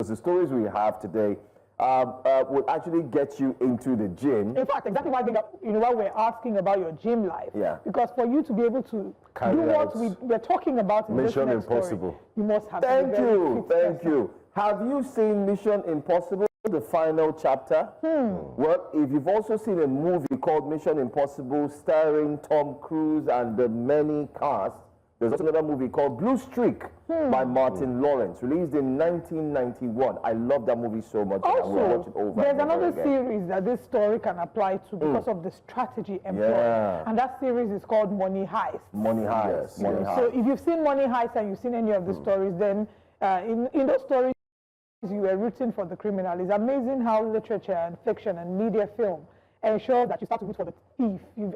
because the stories we have today would actually get you into the gym. In fact, exactly why why we're asking about your gym life. Yeah. Because for you to be able to do what we're talking about in Mission this next Impossible. story, you must have. Thank you. Have you seen Mission Impossible, the final chapter? Well, if you've also seen a movie called Mission Impossible starring Tom Cruise and the many cast, there's also another movie called Blue Streak by Martin Lawrence, released in 1991. I love that movie so much. Also, I will watch it over there's and over another again. series that this story can apply to because of the strategy employed. And that series is called Money Heist. Money Heist. Yes, Money Heist. So if you've seen Money Heist and you've seen any of the stories, then in those stories, you were rooting for the criminal. It's amazing how literature and fiction and media film ensure that you start to root for the thief. You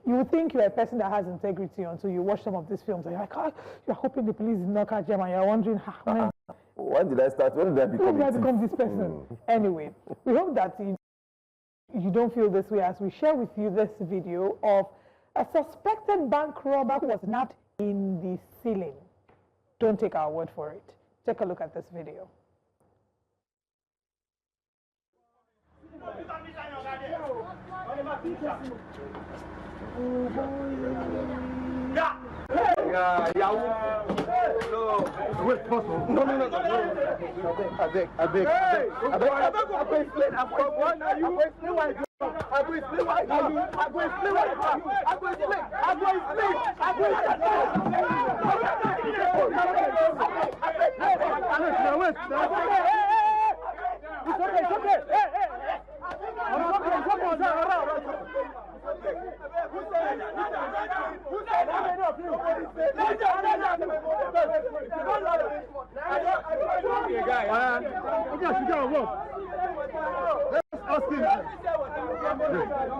would think you're a person that has integrity until you watch some of these films and you're like, oh, you're hoping the police did not catch them and you're wondering, when did I start? When did I become this person? Anyway, we hope that you don't feel this way as we share with you this video of a suspected bank robber who was nabbed in the ceiling. Don't take our word for it. Take a look at this video. Wait, possible. No. I beg. It's okay.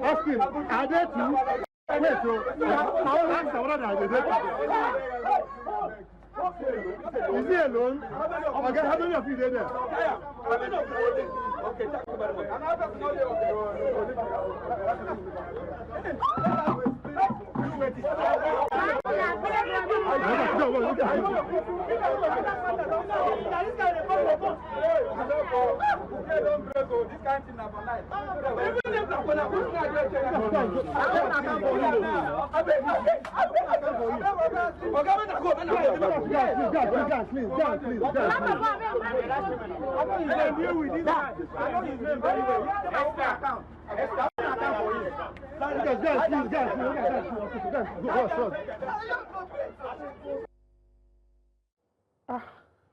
Ask him, are there two? Wait, so I'll ask the one that is he alone? Okay, how many of you there? Okay, talk about it.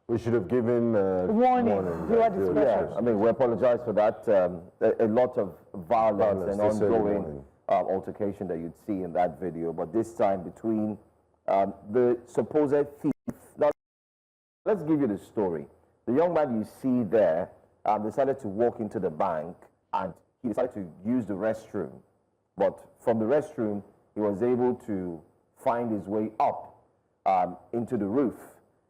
We should have given warning. Yeah, I mean, we apologize for that. A lot of violence and ongoing altercation that you'd see in that video, but this time between the supposed thief. Now, let's give you the story. The young man you see there decided to walk into the bank and he decided to use the restroom. But from the restroom, he was able to find his way up into the roof.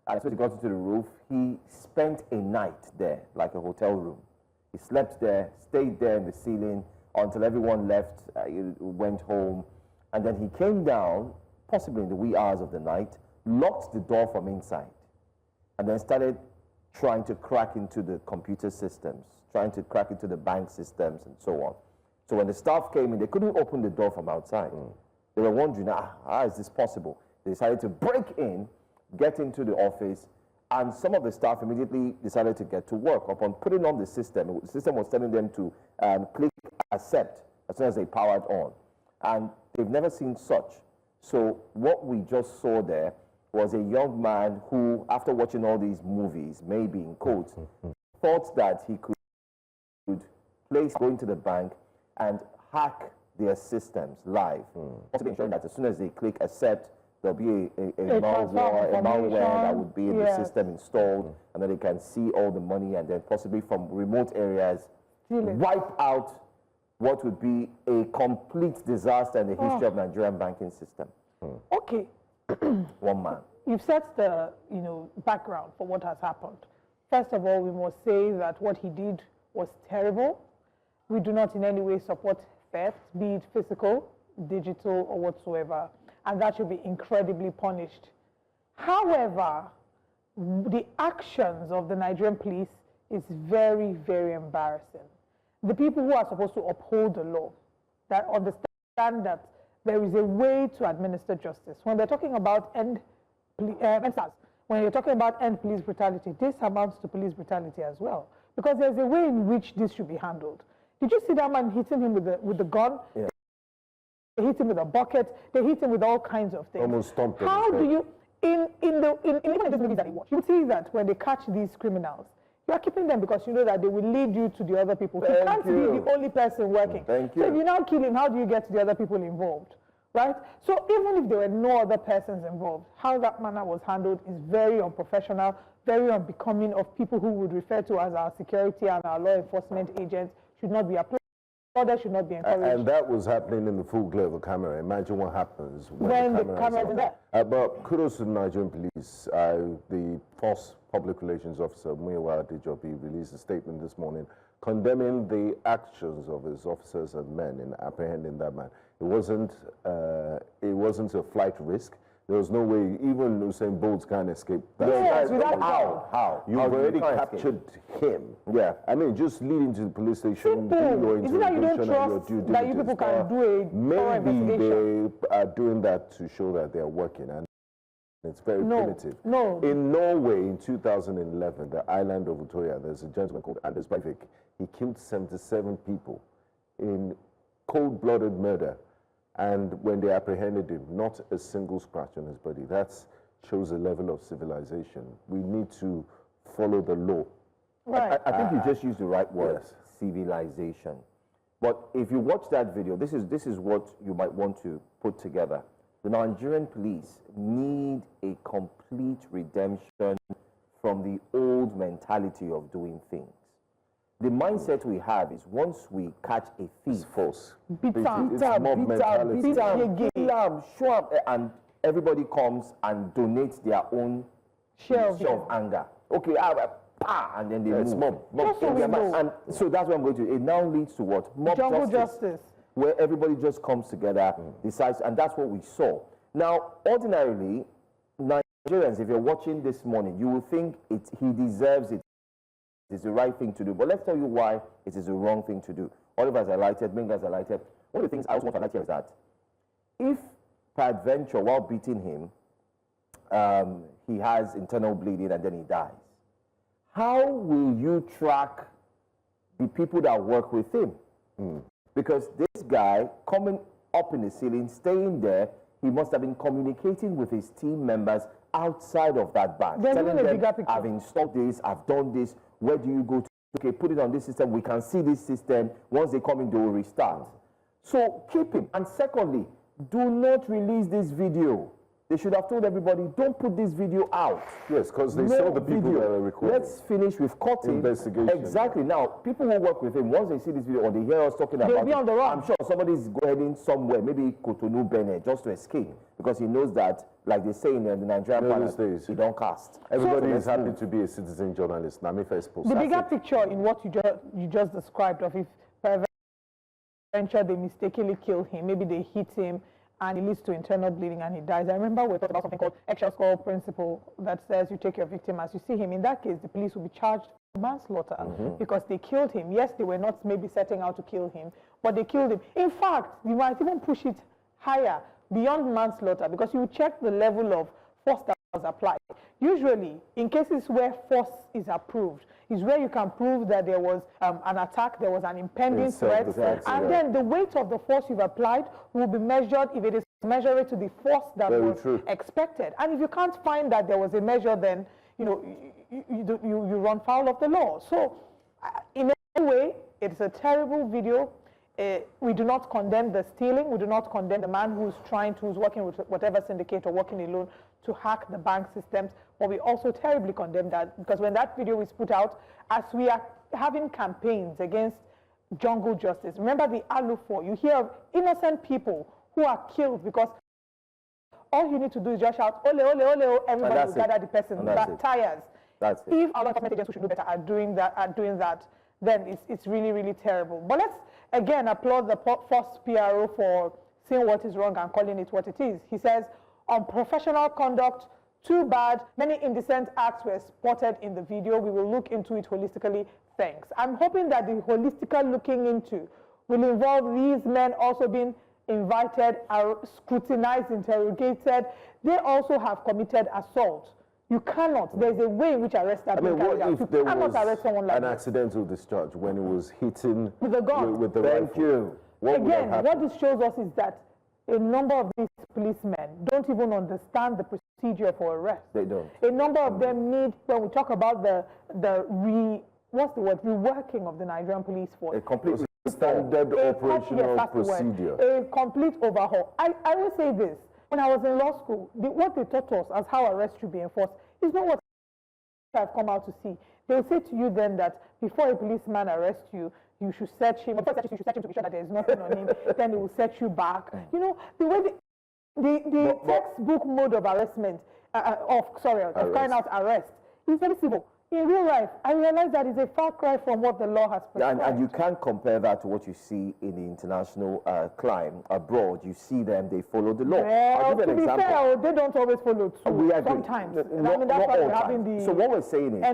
And as soon as he got into the roof, he spent a night there, like a hotel room. He slept there, stayed there in the ceiling until everyone left, he went home. And then he came down, possibly in the wee hours of the night, locked the door from inside, and then started trying to crack into the computer systems, trying to crack into the bank systems and so on. So when the staff came in, they couldn't open the door from outside. They were wondering, how is this possible? They decided to break in, get into the office, and some of the staff immediately decided to get to work. Upon putting on the system was telling them to click accept as soon as they powered on. And they've never seen such. So what we just saw there was a young man who, after watching all these movies, maybe in quotes, thought that he could go into the bank and hack their systems live. Possibly ensuring that as soon as they click accept, there'll be a malware that would be in the system installed, and then they can see all the money and then possibly from remote areas wipe out what would be a complete disaster in the history of Nigerian banking system. Okay. One man. You've set the background for what has happened. First of all, we must say that what he did was terrible. We do not in any way support theft, be it physical, digital, or whatsoever, and that should be incredibly punished. However, the actions of the Nigerian police is very, very embarrassing. The people who are supposed to uphold the law, that understand that there is a way to administer justice. When they're talking about end when you're talking about end police brutality, this amounts to police brutality as well. Because there's a way in which this should be handled. Did you see that man hitting him with the gun? Yeah. They hit him with a bucket. They hit him with all kinds of things. Almost stomped him. How do you, even in these movies that you watch, you see that when they catch these criminals, you are keeping them because you know that they will lead you to the other people. You can't be the only person working. Thank you. So if you now kill him, how do you get to the other people involved? Right? So even if there were no other persons involved, how that manner was handled is very unprofessional, very unbecoming of people who would refer to as our security and our law enforcement agents, should not be applauded, should not be encouraged. And that was happening in the full glare of the camera. Imagine what happens when the camera is there. But kudos to the Nigerian police. The force public relations officer, Muyiwa Adejobi, released a statement this morning condemning the actions of his officers and men in apprehending that man. It wasn't a flight risk. There was no way even Usain Bolt can escape that. Yes, how? You've already captured him. Yeah. I mean, just leading to the police station, doing your interrogation and your due diligence. That you people can do a maybe they are doing that to show that they are working, and it's very primitive. No. In Norway, in 2011, the island of Utoya, there's a gentleman called Anders Breivik. He killed 77 people in cold-blooded murder. And when they apprehended him, not a single scratch on his body. That shows a level of civilization. We need to follow the law. Right. I think you just used the right word, yes. Civilization. But if you watch that video, this is what you might want to put together. The Nigerian police need a complete redemption from the old mentality of doing things. The mindset we have is once we catch a thief, it's false. Beat and everybody comes and donates their own share of anger. Okay, and then they move. And so that's what I'm going to. It now leads to what? Mob justice. Where everybody just comes together, decides, and that's what we saw. Now, ordinarily, Nigerians, if you're watching this morning, you will think he deserves it. It's the right thing to do. But let's tell you why it is the wrong thing to do. Oliver has highlighted, Gbenga has highlighted. One of the things I also want to highlight here is that if, peradventure, while beating him, he has internal bleeding and then he dies, how will you track the people that work with him? Because this guy, coming up in the ceiling, staying there, he must have been communicating with his team members outside of that bank. Telling them, I've installed this, I've done this. Where do you go to? Okay, put it on this system. We can see this system. Once they come in, they will restart. So keep him. And secondly, do not release this video. They should have told everybody, don't put this video out. Yes, because they saw the people that are recording. Let's finish with cutting. Investigation. Exactly. Now, people who work with him, once they see this video or they hear us talking about it, they'll be on the run. I'm sure somebody's heading somewhere, maybe Cotonou, Benin, just to escape. Because he knows that, like they say in the Nigerian parliament, he don't cast. Everybody is happy to be a citizen journalist. The bigger picture in what you just described of if peradventure they mistakenly kill him, maybe they hit him, and it leads to internal bleeding and he dies. I remember we talked about something called eggshell skull principle that says you take your victim as you see him. In that case, the police will be charged for manslaughter because they killed him. Yes, they were not maybe setting out to kill him, but they killed him. In fact, you might even push it higher beyond manslaughter because you check the level of force that was applied. Usually, in cases where force is approved, is where you can prove that there was an attack, there was an impending threat, and then the weight of the force you've applied will be measured if it is measured to the force that was expected. And if you can't find that there was a measure, then you run foul of the law. So, in any way, it's a terrible video. We do not condemn the stealing. We do not condemn the man who's working with whatever syndicate or working alone to hack the bank systems. But we also terribly condemn that because when that video is put out, as we are having campaigns against jungle justice, remember the Alufo, you hear of innocent people who are killed because all you need to do is just shout, ole, ole, ole, ole, everybody will gather the person that tires. If our law enforcement agents who should do better are doing that, then it's really, really terrible. But let's again applaud the first PRO for seeing what is wrong and calling it what it is. He says, on professional conduct Too bad many indecent acts were spotted in the video. We will look into it holistically. Thanks. I'm hoping that the holistical looking into will involve these men also being invited, scrutinized, interrogated. They also have committed assault. You cannot. There's a way in which arrests are being carried out. You cannot arrest someone like an accidental discharge when it was hitting with the gun. With the rifle. Again, what this shows us is that a number of these policemen don't even understand the procedure for arrest. They don't. A number of them need, when we talk about reworking of the Nigerian police force. A complete standard operational procedure. A complete overhaul. I will say this. When I was in law school, what they taught us as how arrest should be enforced is not what I've come out to see. They will say to you then that before a policeman arrests you, you should search him. Before you should search him to be sure that there is nothing on him. Then he will search you back. You know, the way the textbook mode of arrestment, of carrying out arrest is very simple. In real life, I realize that is a far cry from what the law has prescribed. And you can't compare that to what you see in the international climb abroad. You see them, they follow the law. Well, I'll give you an example. Fair, they don't always follow too. We agree. Sometimes. Not that's why all we're having the... So what we're saying is,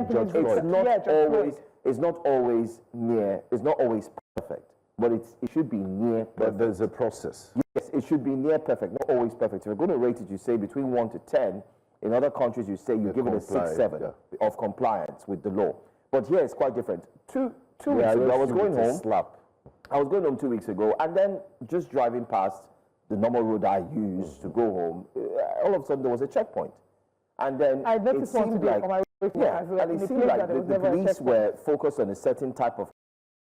it's not always perfect, but it should be near perfect. But there's a process. Yes, it should be near perfect, not always perfect. If you're going to rate it, you say between 1 to 10. In other countries, you say you give it a 6, 7 of compliance with the law. But here it's quite different. Two weeks ago, I was going home. I was going home 2 weeks ago, and then just driving past the normal road I use to go home, all of a sudden there was a checkpoint. And then it seemed like, the police were focused on a certain type of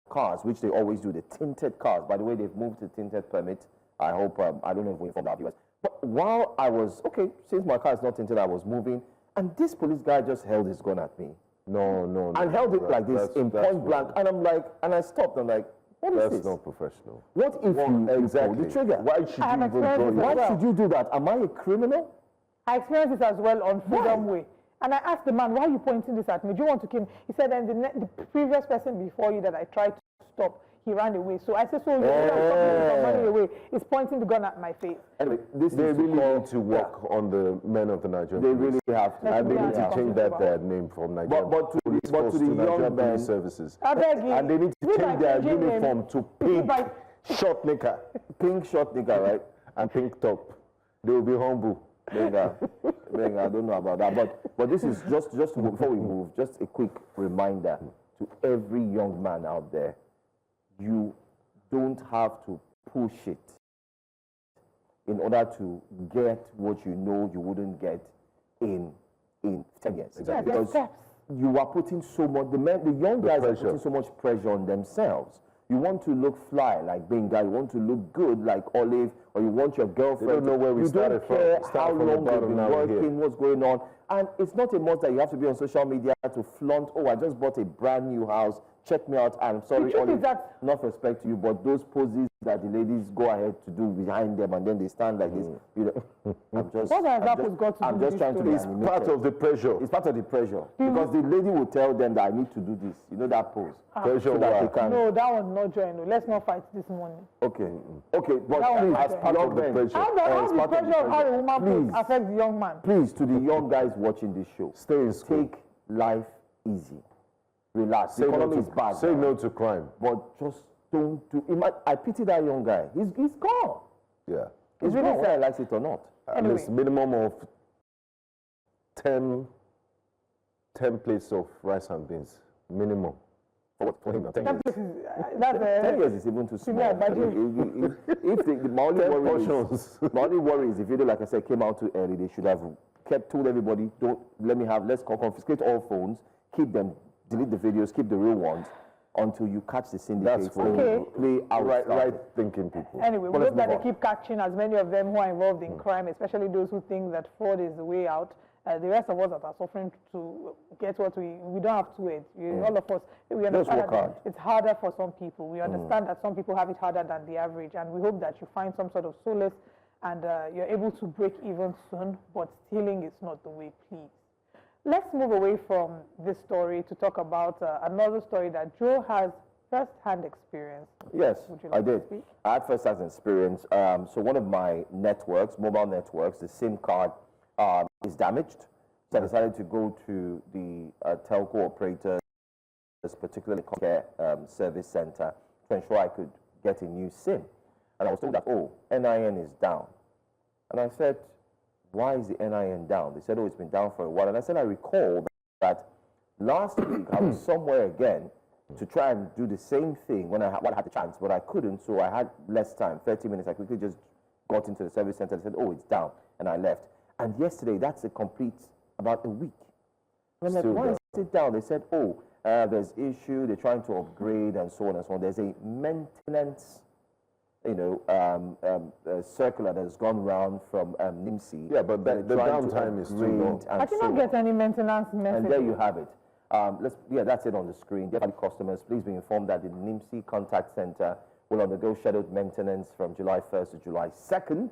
cars, which they always do, the tinted cars. By the way, they've moved to tinted permit. I hope, I don't know if we informed our viewers. But while I was, since my car is not tinted, I was moving, and this police guy just held his gun at me. No. And held it like this in point blank. And I'm like, and I stopped. I'm like, what is this? That's not professional. What if you pull the trigger? Why should you do that? Am I a criminal? I experienced this as well on Freedom Way. And I asked the man, why are you pointing this at me? Do you want to kill me? He said, and the previous person before you that I tried to stop, he ran away. So I said, so you're running away. He's pointing the gun at my face. Anyway, they really need to work on the men of the Nigerian police. They really have to. And they need to change that name from Nigerian police force to Nigerian police services. And they need to change their uniform to pink short knicker. Pink short knicker, right? And pink top. They will be humble. Gbenga, I don't know about that. But this is just before we move, just a quick reminder to every young man out there. You don't have to push it in order to get what you know you wouldn't get in 10 years. Exactly. Because you are putting so much, the young guys are putting so much pressure on themselves. You want to look fly like Gbenga, you want to look good like Olive, or you want your girlfriend. They don't know where we started from. You don't care how long they've been working, what's going on. And it's not a must that you have to be on social media to flaunt, I just bought a brand new house. Check me out. I'm sorry, Olive, not respect to you, but those poses that the ladies go ahead to do behind them and then they stand like this, you know, I'm just trying to be It's part of the pressure. It's part of the pressure. Because the lady will tell them that I need to do this. You know that pose. Pressure so that they can. No, that one not join. No. Let's not fight this morning. Okay, but please, as part of the pressure. How the pressure of how a woman affects the young man? Please, to the young guys watching this show, stay in school. Take life easy. Relax. The economy is bad. Say no to crime. But just don't do. I pity that young guy. He's gone. Yeah. He's really whether he likes it or not. At least minimum of 10 plates of rice and beans. Minimum. For him, 10 years. 10 years is even too small. My only worry is if you do, like I said, came out too early, they should have told everybody, let's confiscate all phones, keep them, delete the videos, keep the real ones until you catch the syndicates. That's play out right thinking people. Anyway, we hope that they keep catching as many of them who are involved in crime, especially those who think that fraud is the way out. The rest of us that are suffering to get what we don't have to wait. All of us, we understand that it's harder for some people. We understand that some people have it harder than the average, and we hope that you find some sort of solace and you're able to break even soon, but stealing is not the way, please. Let's move away from this story to talk about another story that Joe has first-hand experience. Yes, I did. I had first-hand experience. So one of my networks, mobile networks, the SIM card is damaged. So I decided to go to the telco operators, particularly care service center, to ensure I could get a new SIM. And I was told that, oh, NIN is down. And I said, why is the NIN down? They said, oh, it's been down for a while. And I said, I recall that last week I was somewhere again to try and do the same thing when I had the chance, but I couldn't, so I had less time, 30 minutes. I quickly just got into the service center and said, oh, it's down, and I left. And yesterday, that's a complete, about a week. And I'm like, why is it down? They said, oh, there's issue, they're trying to upgrade, and so on and so on. There's a maintenance, circular that's gone around from NIMC. Yeah, but the downtime is too long. I did not get any maintenance message. And there you have it. That's it on the screen. Dear customers, please be informed that the NIMC contact center will undergo scheduled maintenance from July 1st to July 2nd,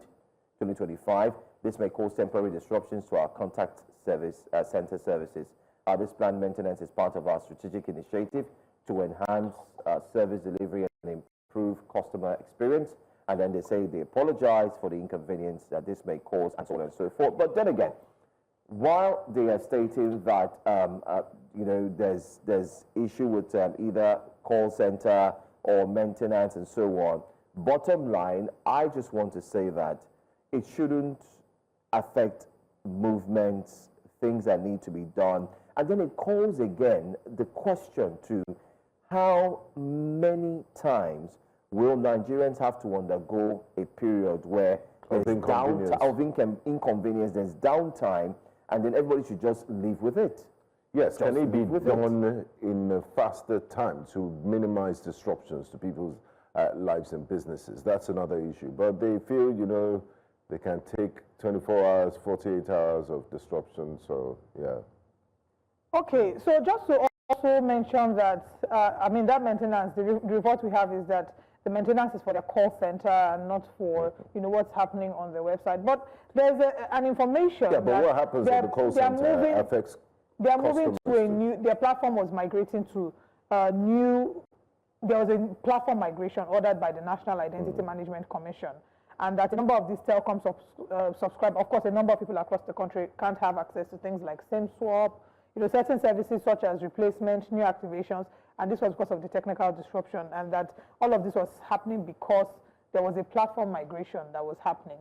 2025. This may cause temporary disruptions to our contact service center services. This planned maintenance is part of our strategic initiative to enhance service delivery and improve customer experience. And then they say they apologize for the inconvenience that this may cause, and so on and so forth. But then again, while they are stating that there's issue with either call center or maintenance and so on, bottom line, I just want to say that it shouldn't affect movements, things that need to be done. And then it calls again the question to how many times will Nigerians have to undergo a period where there's inconvenience, there's downtime, and then everybody should just live with it. Yes, can it be done in a faster time to minimize disruptions to people's lives and businesses? That's another issue. But they feel, they can take 24 hours, 48 hours of disruption, so yeah. Okay, so just to also mention that, that maintenance, the report we have is that the maintenance is for the call center and not for, what's happening on the website. But there's an information. Yeah, but what happens at the call center affects They are moving to their platform was migrating to there was a platform migration ordered by the National Identity Management Commission. And that a number of these telecoms subscribe, of course, a number of people across the country can't have access to things like SIM swap, certain services such as replacement, new activations, and this was because of the technical disruption, and that all of this was happening because there was a platform migration that was happening.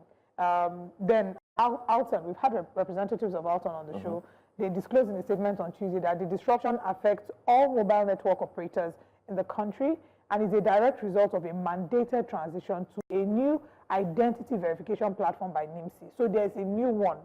Then Alton, we've had representatives of Alton on the show. They disclosed in a statement on Tuesday that the disruption affects all mobile network operators in the country and is a direct result of a mandated transition to a new identity verification platform by NIMC. So there's a new one.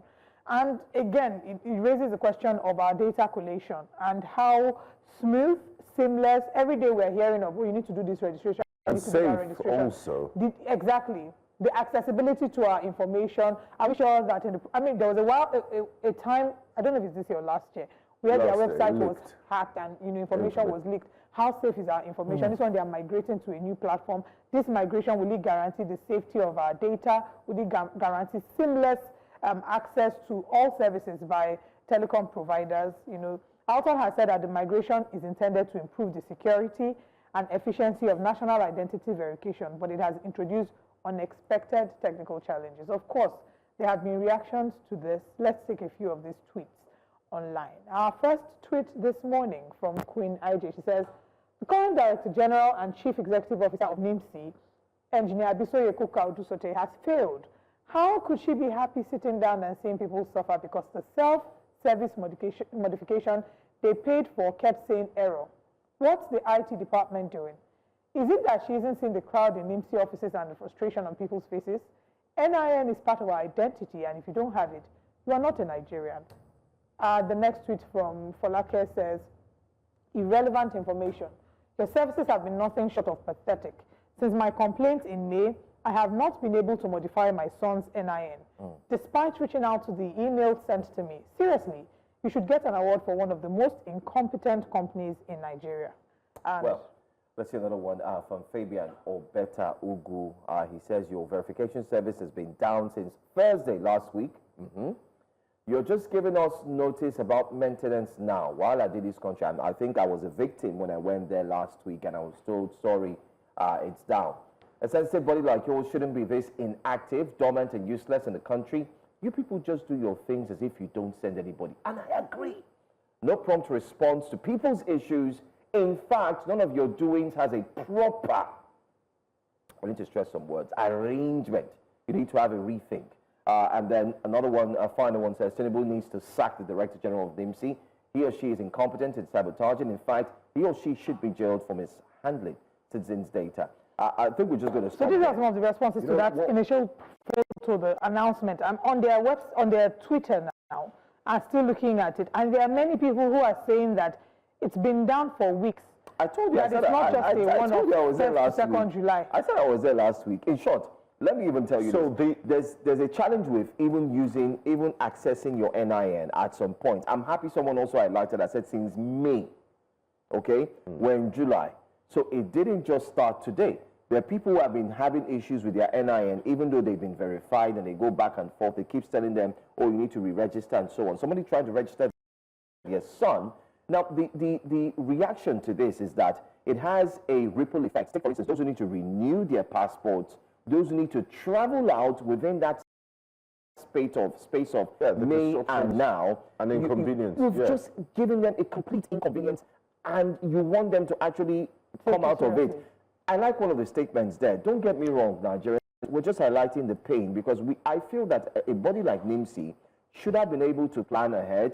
And again, it raises the question of our data collation and how smooth, seamless, every day we're hearing of, you need to do this registration. And safe also. Exactly. The accessibility to our information. I'm sure that, there was a time, I don't know if it's this year or last year, where their website was hacked and information was leaked. How safe is our information? This one, they are migrating to a new platform. This migration, will it guarantee the safety of our data? Will it guarantee seamless access to all services by telecom providers? Alton has said that the migration is intended to improve the security and efficiency of national identity verification, but it has introduced unexpected technical challenges. Of course, there have been reactions to this. Let's take a few of these tweets online. Our first tweet this morning from Queen IJ. She says, the current Director General and Chief Executive Officer of NIMC, Engineer Abisoye Kuka-Odusote, has failed. How could she be happy sitting down and seeing people suffer because the self-service modification they paid for kept saying error? What's the IT department doing? Is it that she isn't seeing the crowd in NIMC offices and the frustration on people's faces? NIN is part of our identity, and if you don't have it, you are not a Nigerian. The next tweet from Folake says, irrelevant information. Your services have been nothing short of pathetic. Since my complaint in May, I have not been able to modify my son's NIN, despite reaching out to the email sent to me. Seriously, you should get an award for one of the most incompetent companies in Nigeria. Well, let's see another one from Fabian Obeta Ugu. He says, your verification service has been down since Thursday last week. You're just giving us notice about maintenance now. While I did this contract, I think I was a victim when I went there last week and I was told, sorry, it's down. A sensitive body like yours shouldn't be this inactive, dormant and useless in the country. you people just do your things as if you don't send anybody. And I agree. No prompt response to people's issues. In fact, none of your doings has a proper, I need to stress some words, arrangement. You need to have a rethink. And then another one, a final one says, Tinubu needs to sack the Director General of NIMC. He or she is incompetent in sabotaging. In fact, he or she should be jailed for mishandling citizens' data. I think we're just going to stop. So these are some of the responses to that initial photo, the announcement. I'm on their Twitter now. I'm still looking at it. And there are many people who are saying that it's been down for weeks. I told you, that it's not just a one-off 2nd July. I said I was there last week. In short, let me even tell you this. There's a challenge with even accessing your NIN at some point. I'm happy someone also highlighted, I said since May, okay? We're in July. So it didn't just start today. There are people who have been having issues with their NIN, even though they've been verified and they go back and forth. They keep telling them, oh, you need to re-register and so on. Somebody tried to register their son. Now, the reaction to this is that it has a ripple effect. Take, for instance, those who need to renew their passports, those who need to travel out within that space of May and now. An inconvenience. You've just given them a complete inconvenience, and you want them to actually come out of it. I like one of the statements there. Don't get me wrong, Nigerians. We're just highlighting the pain because I feel that a body like NIMC should have been able to plan ahead,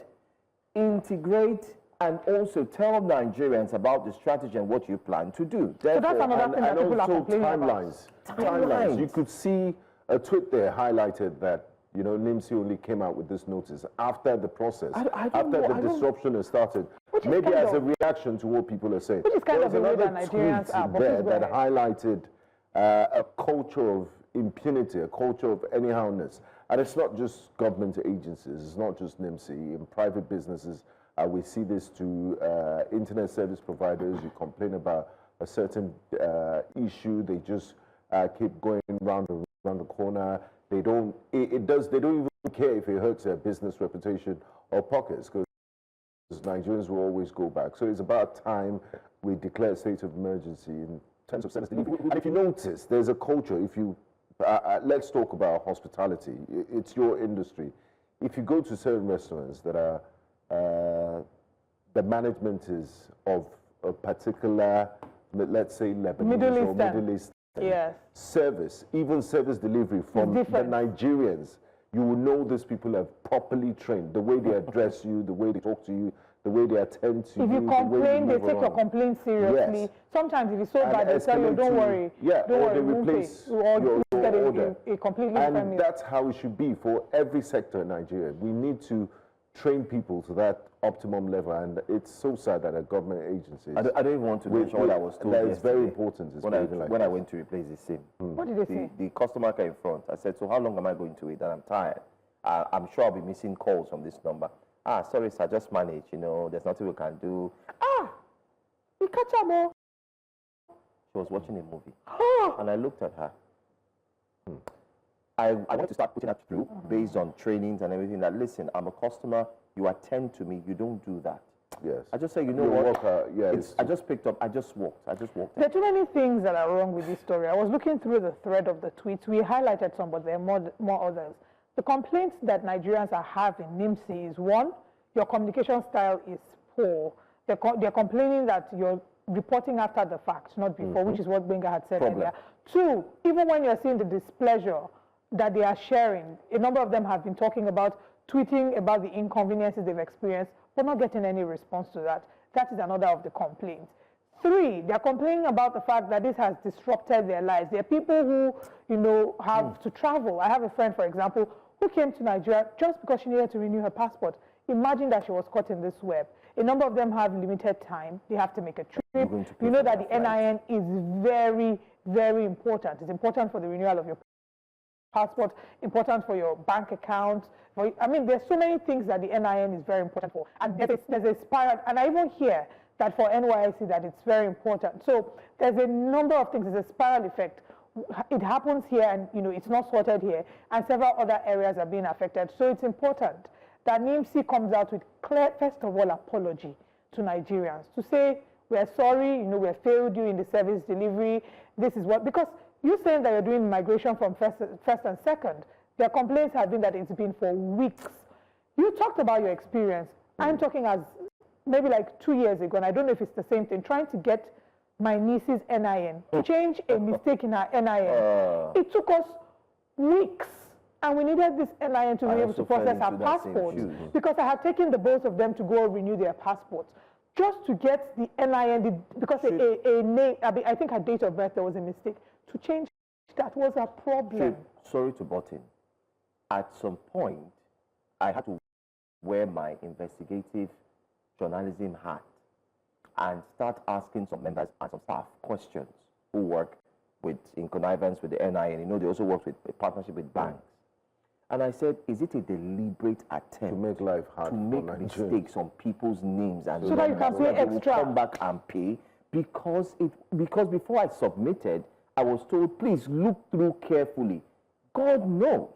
integrate, and also tell Nigerians about the strategy and what you plan to do. Therefore, so that's another thing that people are complaining about. Timelines. You could see a tweet there highlighted that, you know, NIMC only came out with this notice after the process, after the disruption has started. Maybe as a reaction to what people are saying. Which is kind of the way that Nigerians are. There that highlighted a culture of impunity, a culture of anyhowness. And it's not just government agencies, it's not just NIMC. In private businesses, we see this to internet service providers. You complain about a certain issue, they just keep going round the corner. They don't. They don't even care if it hurts their business reputation or pockets, because Nigerians will always go back. So it's about time we declare a state of emergency in terms of service delivery. And if you notice, there's a culture. If you let's talk about hospitality. It's your industry. If you go to certain restaurants that are the management is of a particular, let's say, Lebanese or Middle East. Yes. Service, even service delivery from the Nigerians, you will know these people are properly trained. The way they address you, the way they talk to you, the way they attend to you. If you complain, they take your complaint seriously. Yes. Sometimes if it's so bad, they tell you, don't worry. Yeah, don't worry, they replace your order. A completely and that's how it should be for every sector in Nigeria. We need to train people to that optimum level, and it's so sad that a government agency. I don't even want to mention what I was told. That is very important. When I went to replace the SIM. What did they say? The customer care in front. I said, so how long am I going to wait? And I'm tired. I'm sure I'll be missing calls from this number. Sorry, sir, just manage. You know, there's nothing we can do. You catch her more. She was watching a movie, and I looked at her. I wanted to start putting that through based on trainings and everything. That listen, I'm a customer. You attend to me. You don't do that. Yes. I just say, you know what? I just picked up. I just walked. There are too many things that are wrong with this story. I was looking through the thread of the tweets. We highlighted some, but there are more others. The complaints that Nigerians are having, NIMC, is one, your communication style is poor. They're complaining that you're reporting after the fact, not before, which is what Gbenga had said earlier. Two, even when you're seeing the displeasure that they are sharing, a number of them have been talking about, tweeting about the inconveniences they've experienced, but not getting any response to that. That is another of the complaints. Three, they're complaining about the fact that this has disrupted their lives. There are people who, you know, have to travel. I have a friend, for example, who came to Nigeria just because she needed to renew her passport. Imagine that she was caught in this web. A number of them have limited time. They have to make a trip. You know that the NIN is very, very important. It's important for the renewal of your passport, important for your bank account. I mean, there's so many things that the NIN is very important for. And there's a spiral, and I even hear that for NYSC that it's very important. So there's a number of things. There's a spiral effect. It happens here, and you know it's not sorted here, and several other areas are being affected. So it's important that NIMC comes out with clear, first of all, apology to Nigerians to say we're sorry, you know, we failed you in the service delivery. This is what, because you're saying that you're doing migration from first and second. Their complaints have been that it's been for weeks. You talked about your experience. I'm talking as maybe like 2 years ago, and I don't know if it's the same thing, trying to get my niece's NIN, to change a mistake in her NIN. It took us weeks, and we needed this NIN to be able to process her passport, because I had taken the both of them to go renew their passports. Just to get the NIN, because a name, I think her date of birth, there was a mistake. To change that was a problem. Sorry to butt in. At some point, I had to wear my investigative journalism hat and start asking some members and some staff questions who work in connivance with the NIN. You know, they also work with a partnership with banks. And I said, is it a deliberate attempt to make life hard, to make mistakes on people's names and so that you can pay extra? Come back and pay because before I submitted, I was told, please look through carefully. God knows.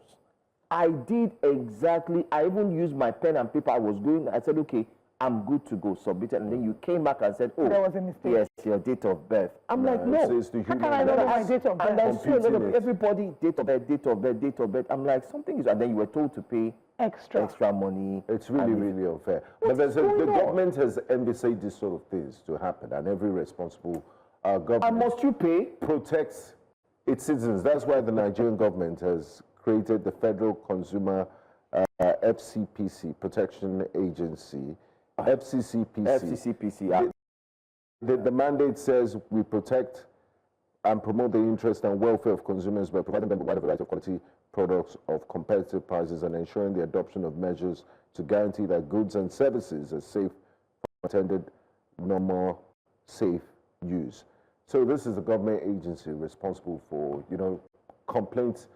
I did exactly. I even used my pen and paper. I said, okay, I'm good to go, submitted. And then you came back and said, oh, there was a mistake. Yes, your date of birth. I'm like, no. How can I know my date of birth? And then so a lot of everybody, date of birth, date of birth, date of birth. I'm like, something is, and then you were told to pay extra money. It's really, really unfair. But the government has envisaged these sort of things to happen, and every responsible government. And must you pay? Protects its citizens. That's why the Nigerian government has created the Federal Consumer FCPC Protection Agency. FCCPC. The mandate says we protect and promote the interest and welfare of consumers by providing them with a wide variety of quality products of competitive prices and ensuring the adoption of measures to guarantee that goods and services are safe for intended normal, safe use. So this is a government agency responsible for, complaints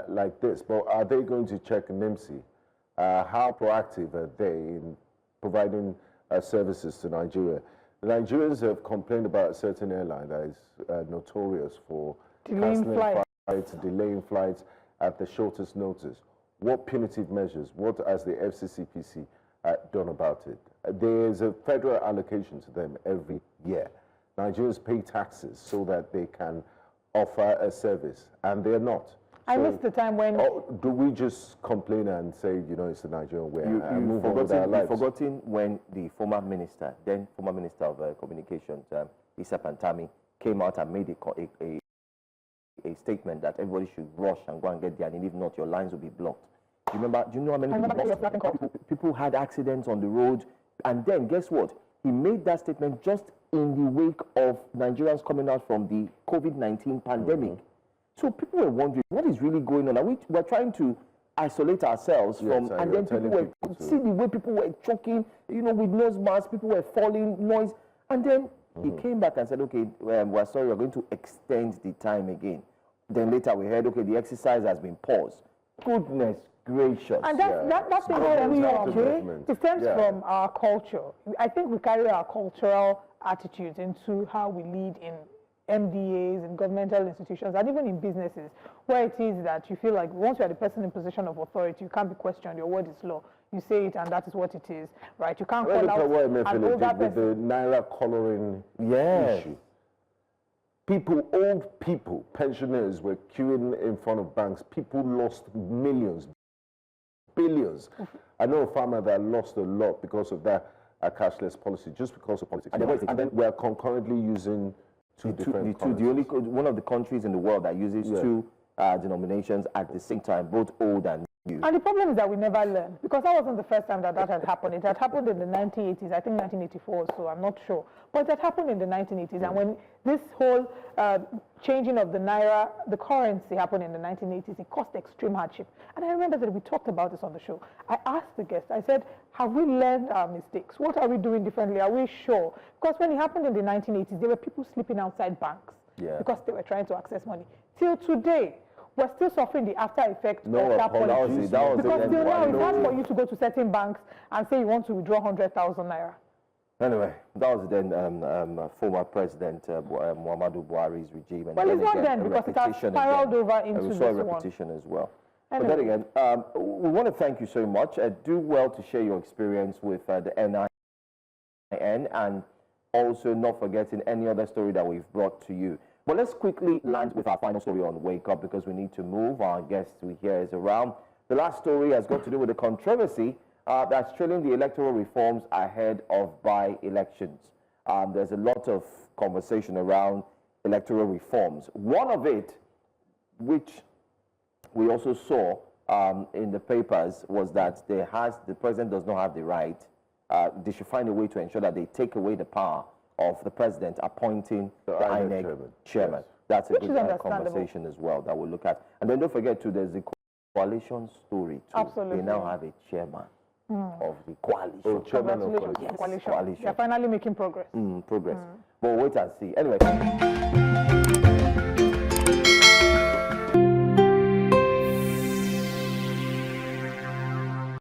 like this. But are they going to check NIMC? How proactive are they in providing services to Nigeria? The Nigerians have complained about a certain airline that is notorious for delaying flights at the shortest notice. What punitive measures, what has the FCCPC done about it? There is a federal allocation to them every year. Nigerians pay taxes so that they can offer a service, and they're not. I missed the time when... do we just complain and say, it's the Nigerian way and move on with our lives? You've forgotten when the former minister of Communications, Issa Pantami, came out and made a statement that everybody should rush and go and get there, and if not, your lines will be blocked. Do you know how many people had accidents on the road? And then, guess what? He made that statement just in the wake of Nigerians coming out from the COVID-19 pandemic. So people were wondering, what is really going on? We're trying to isolate ourselves from, and then people were, see the way people were choking, with nose masks, people were falling, noise. And then he came back and said, okay, we're sorry, we're going to extend the time again. Then later we heard, okay, the exercise has been paused. Goodness gracious. And that's the way we are, okay? It stems from our culture. I think we carry our cultural attitudes into how we lead in MDAs, in governmental institutions, and even in businesses, where it is that you feel like once you are the person in position of authority, you can't be questioned. Your word is law. You say it, and that is what it is, right? You can't call out an older person. With the Naira coloring issue. Old people, pensioners were queuing in front of banks. People lost millions, billions. I know a farmer that lost a lot because of that cashless policy, just because of politics. And then we are concurrently using one of the countries in the world that uses two denominations at the same time, both old and new. And the problem is that we never learn, because that wasn't the first time that had happened. It had happened in the 1980s, I think 1984, so I'm not sure. But it had happened in the 1980s, and when this whole changing of the Naira, the currency happened in the 1980s, it caused extreme hardship. And I remember that we talked about this on the show. I asked the guest, I said, have we learned our mistakes? What are we doing differently? Are we sure? Because when it happened in the 1980s, there were people sleeping outside banks because they were trying to access money. Till today, we're still suffering the after effect of that policy. Because still now it's hard for you to go to certain banks and say you want to withdraw 100,000 Naira. Anyway, that was then former President Muhammadu Buhari's regime. And well, it's not then, because it has spiraled over into this one. We saw a repetition as well. Anyway. But then again, we want to thank you so much. Do well to share your experience with the NIN, and also not forgetting any other story that we've brought to you. But let's quickly land with our final story on Wake Up because we need to move. Our guest we hear is around. The last story has got to do with the controversy that's trailing the electoral reforms ahead of by-elections. There's a lot of conversation around electoral reforms. One of it, which we also saw in the papers, was that the president does not have the right. They should find a way to ensure that they take away the power of the president appointing the INEC chairman. Yes. That's a good conversation as well that we'll look at. And then don't forget too, there's the coalition story too. Absolutely. They now have a chairman of the coalition. Oh, chairman of the coalition. They're finally making progress. Progress. But wait and see. Anyway.